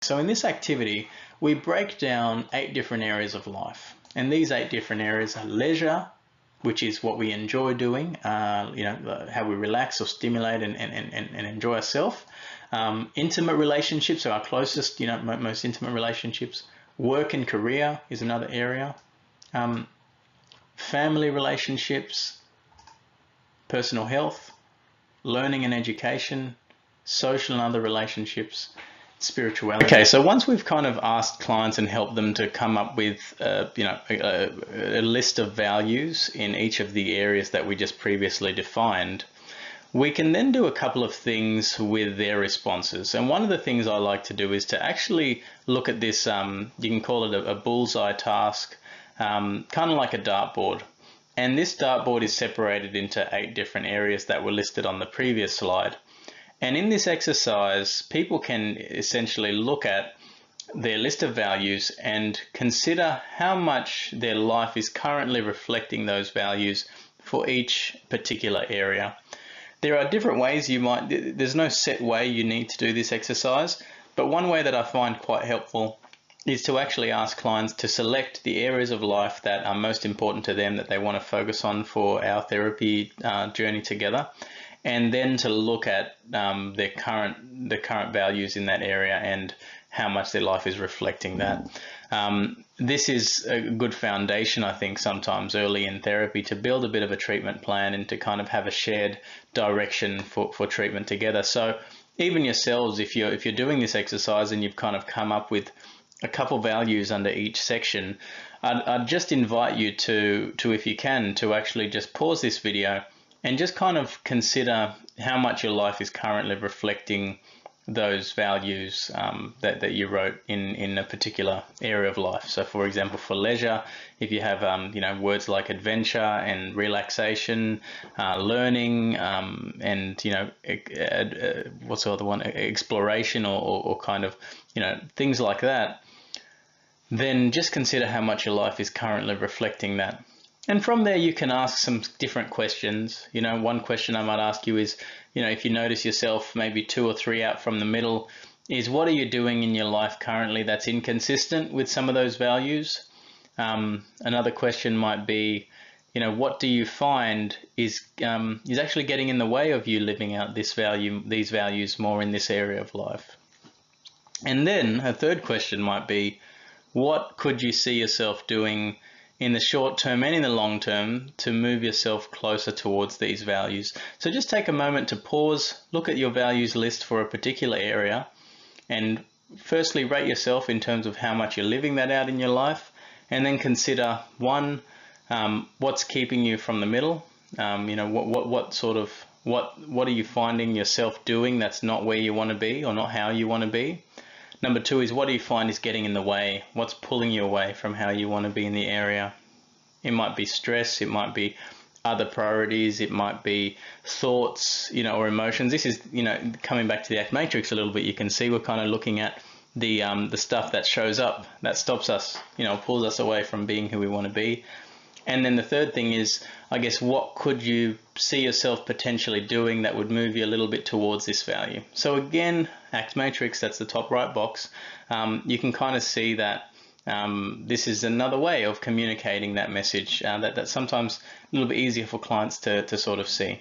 So in this activity, we break down 8 different areas of life. And these 8 different areas are leisure, which is what we enjoy doing, how we relax or stimulate and enjoy ourselves. Intimate relationships are our closest, most intimate relationships. Work and career is another area. Family relationships, personal health, learning and education, social and other relationships, spirituality. Okay, so once we've kind of asked clients and helped them to come up with a list of values in each of the areas that we just previously defined, we can then do a couple of things with their responses. And one of the things I like to do is to actually look at this, you can call it a bullseye task, kind of like a dartboard. And this dartboard is separated into 8 different areas that were listed on the previous slide. And in this exercise, people can essentially look at their list of values and consider how much their life is currently reflecting those values for each particular area. There are different ways there's no set way you need to do this exercise, but one way that I find quite helpful is to actually ask clients to select the areas of life that are most important to them, that they want to focus on for our therapy journey together, and then to look at the current values in that area and how much their life is reflecting that. This is a good foundation, I think, sometimes early in therapy to build a bit of a treatment plan and to kind of have a shared direction for treatment together. So even yourselves, if you're doing this exercise and you've kind of come up with a couple values under each section, I'd just invite you to, if you can, to actually just pause this video and just kind of consider how much your life is currently reflecting those values that you wrote in a particular area of life. So for example, for leisure, if you have words like adventure and relaxation, learning, and what's the other one, exploration or kind of things like that, then just consider how much your life is currently reflecting that. And from there, you can ask some different questions. One question I might ask you is, if you notice yourself maybe 2 or 3 out from the middle, is what are you doing in your life currently that's inconsistent with some of those values? Another question might be, what do you find is actually getting in the way of you living out these values more in this area of life? And then a third question might be, what could you see yourself doing in the short term and in the long term to move yourself closer towards these values? So just take a moment to pause, look at your values list for a particular area, and firstly rate yourself in terms of how much you're living that out in your life, and then consider, one, what's keeping you from the middle. What are you finding yourself doing that's not where you want to be or not how you want to be? Number 2 is, what do you find is getting in the way? What's pulling you away from how you want to be in the area? It might be stress, it might be other priorities, it might be thoughts, or emotions. This is, coming back to the ACT matrix a little bit, you can see we're kind of looking at the stuff that shows up, that stops us, pulls us away from being who we want to be. And then the third thing is, I guess, what could you see yourself potentially doing that would move you a little bit towards this value? So again, ACT matrix, that's the top right box. You can kind of see that this is another way of communicating that message that's sometimes a little bit easier for clients to sort of see.